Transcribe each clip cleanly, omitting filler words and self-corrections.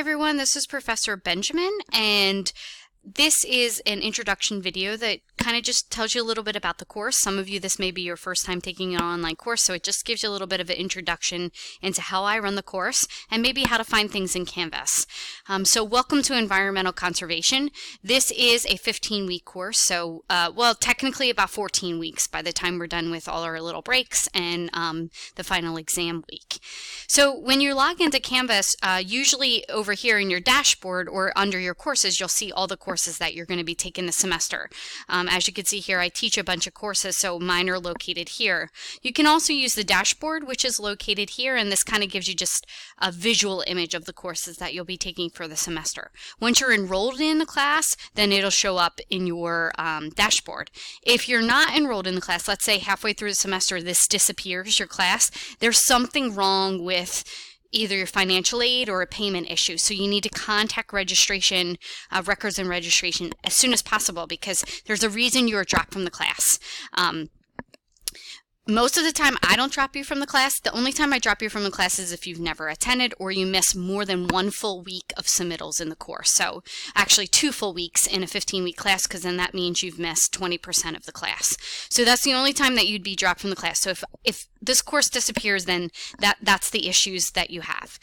everyone, this is Professor Benjamin, and this is an introduction video that kind of just tells you a little bit about the course. Some of you, this may be your first time taking an online course, so it just gives you a little bit of an introduction into how I run the course and maybe how to find things in Canvas. So welcome to Environmental Conservation. This is a 15-week course, so well, technically about 14 weeks by the time we're done with all our little breaks and the final exam week. So when you log into Canvas, usually over here in your dashboard or under your courses, you'll see all the courses that you're going to be taking this semester. As you can see here, I teach a bunch of courses, so mine are located here. You can also use the dashboard, which is located here, and this kind of gives you just a visual image of the courses that you'll be taking for the semester. Once you're enrolled in the class, then it'll show up in your dashboard. If you're not enrolled in the class, let's say halfway through the semester this disappears, your class, there's something wrong with either your financial aid or a payment issue. So you need to contact registration, records and registration as soon as possible, because there's a reason you were dropped from the class. Most of the time, I don't drop you from the class. The only time I drop you from the class is if you've never attended or you miss more than 1 full week of submittals in the course. So actually 2 full weeks in a 15-week class, because then that means you've missed 20% of the class. So that's the only time that you'd be dropped from the class. So if this course disappears, then that's the issues that you have.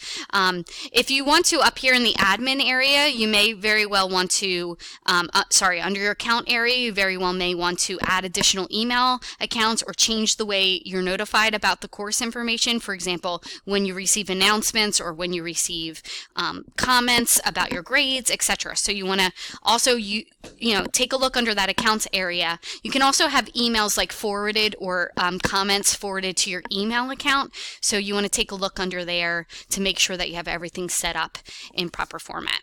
If you want to, up here in the admin area, you may very well want to, under your account area, you very well may want to add additional email accounts or change the way you're notified about the course information. For example, when you receive announcements or when you receive comments about your grades, etc. So you want to also take a look under that accounts area. You can also have emails like forwarded or comments forwarded to your email account. So you want to take a look under there to make sure that you have everything set up in proper format.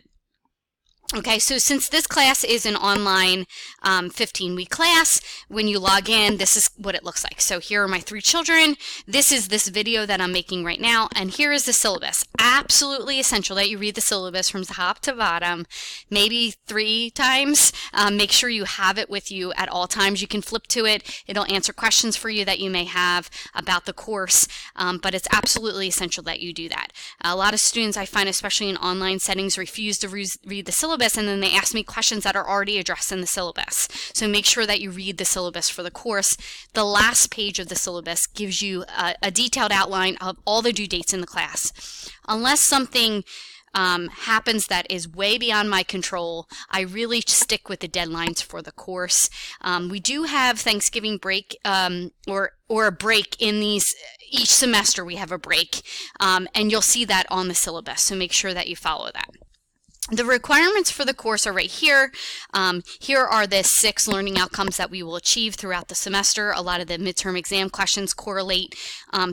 Okay, so since this class is an online 15-week class, when you log in, this is what it looks like. So here are my 3 children. This is this video that I'm making right now, and here is the syllabus. Absolutely essential that you read the syllabus from top to bottom, maybe 3 times. Make sure you have it with you at all times. You can flip to it. It'll answer questions for you that you may have about the course, but it's absolutely essential that you do that. A lot of students, I find, especially in online settings, refuse to read the syllabus, and then they ask me questions that are already addressed in the syllabus. So make sure that you read the syllabus for the course. The last page of the syllabus gives you a detailed outline of all the due dates in the class. Unless something happens that is way beyond my control, I really stick with the deadlines for the course. We do have Thanksgiving break or a break in each semester. We have a break, and you'll see that on the syllabus, so make sure that you follow that. The requirements for the course are right here. Here are the 6 learning outcomes that we will achieve throughout the semester. A lot of the midterm exam questions correlate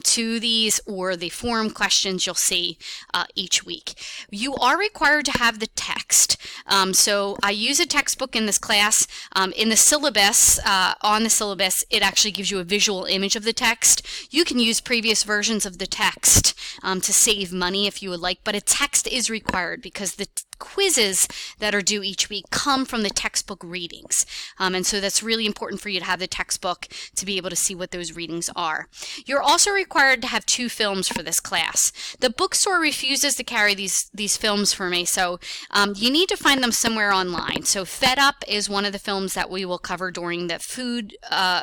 to these, or the forum questions you'll see each week. You are required to have the text. So I use a textbook in this class. In the syllabus, on the syllabus, it actually gives you a visual image of the text. You can use previous versions of the text to save money if you would like, but a text is required because the quizzes that are due each week come from the textbook readings. And so that's really important for you to have the textbook to be able to see what those readings are. You're also required to have 2 films for this class. The bookstore refuses to carry these films for me, so you need to find them somewhere online. So Fed Up is one of the films that we will cover during the food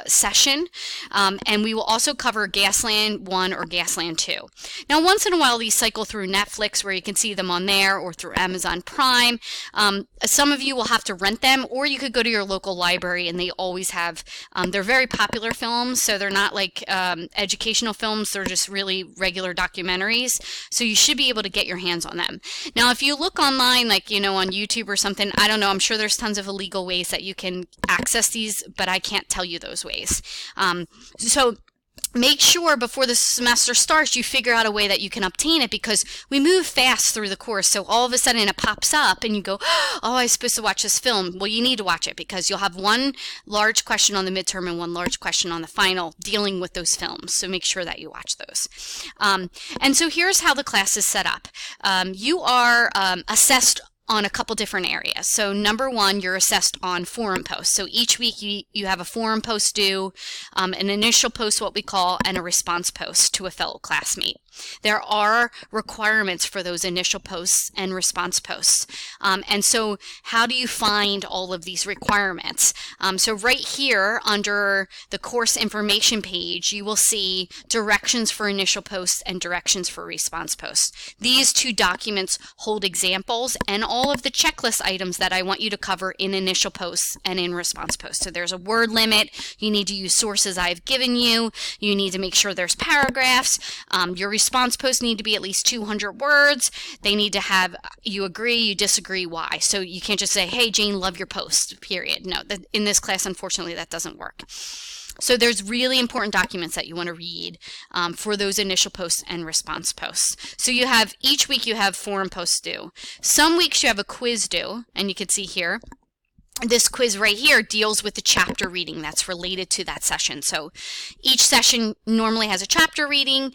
session, and we will also cover Gasland 1 or Gasland 2. Now, once in a while these cycle through Netflix, where you can see them on there, or through Amazon Prime. Some of you will have to rent them, or you could go to your local library, and they always have, they're very popular films, so they're not like educational films, they're just really regular documentaries, so you should be able to get your hands on them. Now, if you look online, like, on YouTube or something, I don't know, I'm sure there's tons of illegal ways that you can access these, but I can't tell you those ways. So make sure before the semester starts you figure out a way that you can obtain it, because we move fast through the course. So all of a sudden it pops up and you go, oh, I was supposed to watch this film. Well, you need to watch it, because you'll have 1 large question on the midterm and 1 large question on the final dealing with those films. So make sure that you watch those. And so here's how the class is set up. You are assessed on a couple different areas. So number 1, you're assessed on forum posts. So each week you have a forum post due, an initial post, what we call, and a response post to a fellow classmate. There are requirements for those initial posts and response posts. And so how do you find all of these requirements? So right here under the course information page, you will see directions for initial posts and directions for response posts. These two documents hold examples and all of the checklist items that I want you to cover in initial posts and in response posts. So there's a word limit. You need to use sources I've given you. You need to make sure there's paragraphs. Your response posts need to be at least 200 words. They need to have you agree, you disagree, why. So you can't just say, hey, Jane, love your post, period. No, in this class, unfortunately, that doesn't work. So there's really important documents that you want to read for those initial posts and response posts. So you have, each week you have forum posts due. Some weeks you have a quiz due, and you can see here, this quiz right here deals with the chapter reading that's related to that session. So each session normally has a chapter reading.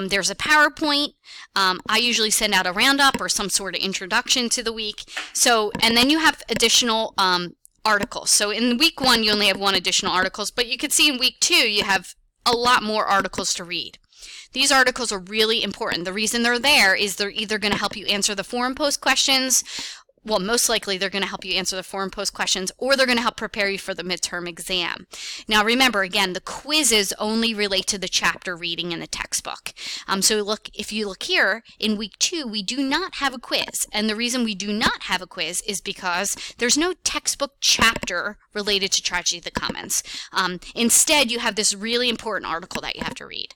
There's a PowerPoint. I usually send out a roundup or some sort of introduction to the week. So, and then you have additional articles. So in week 1, you only have 1 additional articles, but you can see in week 2, you have a lot more articles to read. These articles are really important. The reason they're there is they're either going to help you answer the forum post questions. Well, most likely they're going to help you answer the forum post questions, or they're going to help prepare you for the midterm exam. Now remember, again, the quizzes only relate to the chapter reading in the textbook. So look, if you look here, in week 2, we do not have a quiz. And the reason we do not have a quiz is because there's no textbook chapter related to Tragedy of the Commons. Instead, you have this really important article that you have to read.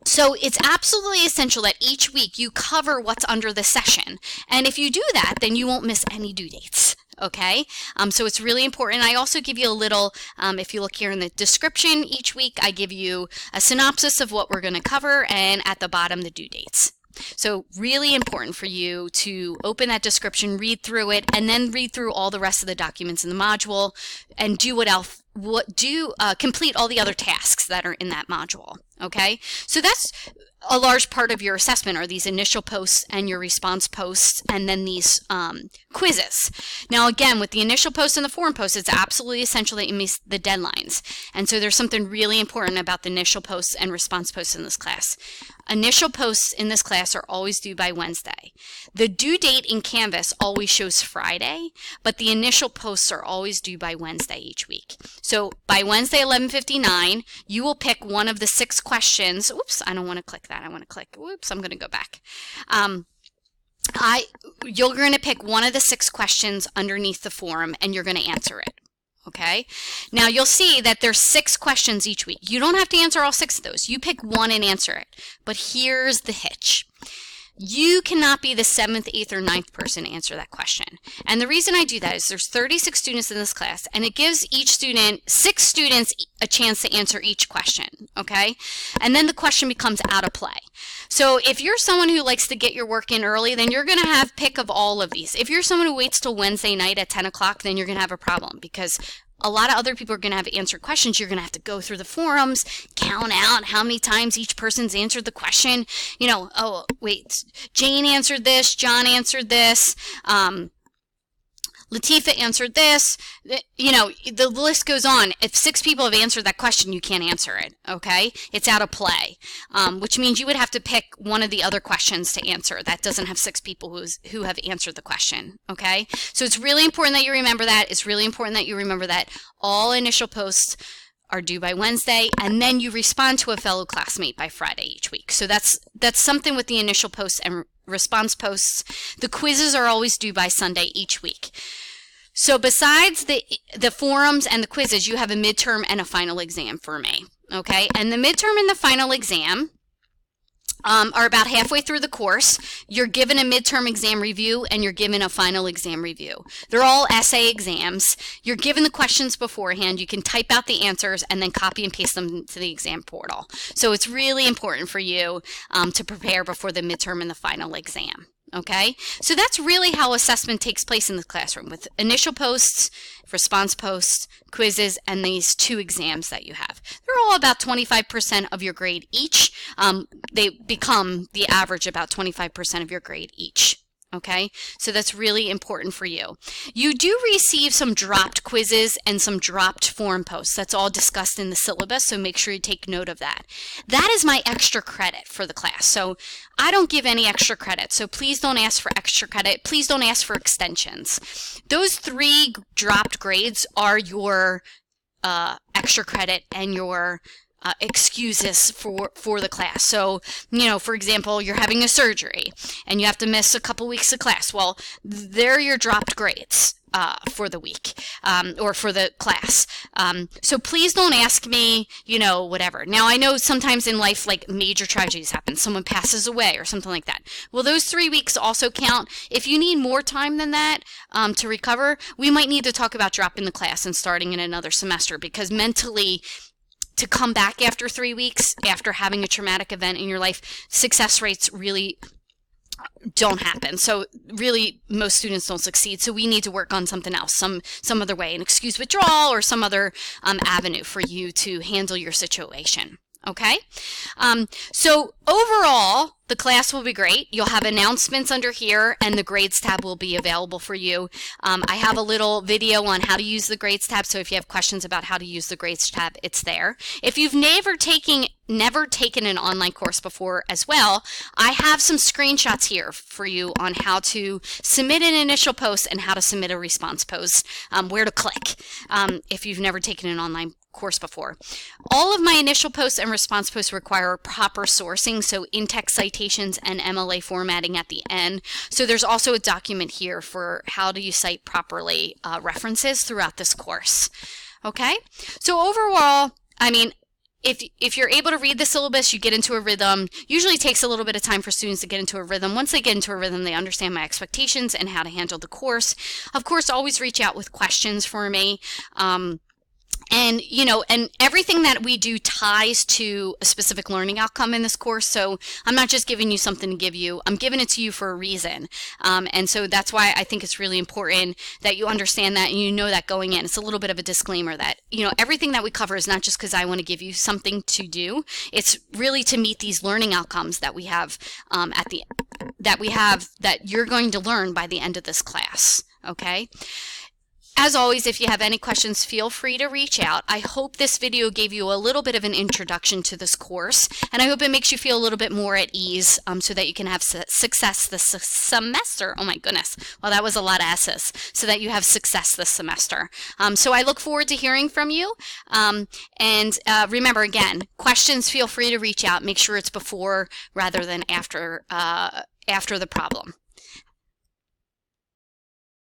So it's absolutely essential that each week you cover what's under the session. And if you do that, then you won't miss any due dates. Okay, so it's really important. I also give you a little, if you look here in the description each week, I give you a synopsis of what we're going to cover, and at the bottom, the due dates. So really important for you to open that description, read through it, and then read through all the rest of the documents in the module and do complete all the other tasks that are in that module. Okay, so that's a large part of your assessment are these initial posts and your response posts, and then these quizzes. Now again, with the initial posts and the forum posts, it's absolutely essential that you meet the deadlines. And so there's something really important about the initial posts and response posts in this class. Initial posts in this class are always due by Wednesday. The due date in Canvas always shows Friday, but the initial posts are always due by Wednesday each week. So by Wednesday 11:59, you will pick one of the 6 questions. Oops, I don't want to click that. I want to click, whoops, I'm going to go back. You're going to pick one of the 6 questions underneath the forum, and you're going to answer it. Okay, now you'll see that there's 6 questions each week. You don't have to answer all 6 of those. You pick one and answer it. But here's the hitch. You cannot be the 7th, 8th, or 9th person to answer that question. And the reason I do that is there's 36 students in this class, and it gives each student, 6 students, a chance to answer each question, okay? And then the question becomes out of play. So if you're someone who likes to get your work in early, then you're going to have pick of all of these. If you're someone who waits till Wednesday night at 10 o'clock, then you're going to have a problem, because a lot of other people are going to have answered questions. You're going to have to go through the forums, count out how many times each person's answered the question. You know, oh, wait, Jane answered this, John answered this, Latifa answered this. You know, the list goes on. If 6 people have answered that question, you can't answer it, okay? It's out of play, which means you would have to pick one of the other questions to answer that doesn't have 6 people who have answered the question, okay? So it's really important that you remember that. It's really important that you remember that all initial posts are due by Wednesday, and then you respond to a fellow classmate by Friday each week. So that's something with the initial posts and response posts. The quizzes are always due by Sunday each week. So besides the forums and the quizzes, you have a midterm and a final exam for May, okay? And the midterm and the final exam are about halfway through the course. You're given a midterm exam review and you're given a final exam review. They're all essay exams. You're given the questions beforehand. You can type out the answers and then copy and paste them to the exam portal. So it's really important for you to prepare before the midterm and the final exam. Okay, so that's really how assessment takes place in the classroom, with initial posts, response posts, quizzes, and these 2 exams that you have. They're all about 25% of your grade each. They become the average about 25% of your grade each. Okay, so that's really important for you. You do receive some dropped quizzes and some dropped forum posts. That's all discussed in the syllabus, so make sure you take note of that. That is my extra credit for the class. So I don't give any extra credit, so please don't ask for extra credit. Please don't ask for extensions. Those 3 dropped grades are your extra credit and your excuses for the class. So, you know, for example, you're having a surgery and you have to miss a couple weeks of class. Well, they're your dropped grades for the week or for the class. So please don't ask me, you know, whatever. Now, I know sometimes in life, like major tragedies happen. Someone passes away or something like that. Well, those 3 weeks also count. If you need more time than that to recover, we might need to talk about dropping the class and starting in another semester, because mentally, to come back after 3 weeks after having a traumatic event in your life, success rates really don't happen. So really most students don't succeed. So we need to work on something else, some other way, an excused withdrawal or some other avenue for you to handle your situation. Okay, so overall, the class will be great. You'll have announcements under here, and the grades tab will be available for you. I have a little video on how to use the grades tab, so if you have questions about how to use the grades tab, it's there. If you've never taken an online course before as well, I have some screenshots here for you on how to submit an initial post and how to submit a response post, where to click if you've never taken an online course before. All of my initial posts and response posts require proper sourcing, so in-text citations and MLA formatting at the end. So there's also a document here for how do you cite properly references throughout this course. Okay, so overall, I mean, if you're able to read the syllabus, you get into a rhythm. Usually it takes a little bit of time for students to get into a rhythm. Once they get into a rhythm, they understand my expectations and how to handle the course. Of course, always reach out with questions for me. And, you know, and everything that we do ties to a specific learning outcome in this course. So I'm not just giving you something to give you, I'm giving it to you for a reason. And so that's why I think it's really important that you understand that and you know that going in. It's a little bit of a disclaimer that, you know, everything that we cover is not just because I want to give you something to do. It's really to meet these learning outcomes that we have that you're going to learn by the end of this class. Okay. As always, if you have any questions, feel free to reach out. I hope this video gave you a little bit of an introduction to this course, and I hope it makes you feel a little bit more at ease so that you can have success this semester. Oh my goodness. Well, that was a lot of S's. So that you have success this semester. So I look forward to hearing from you. And remember, again, questions, feel free to reach out. Make sure it's before rather than after the problem.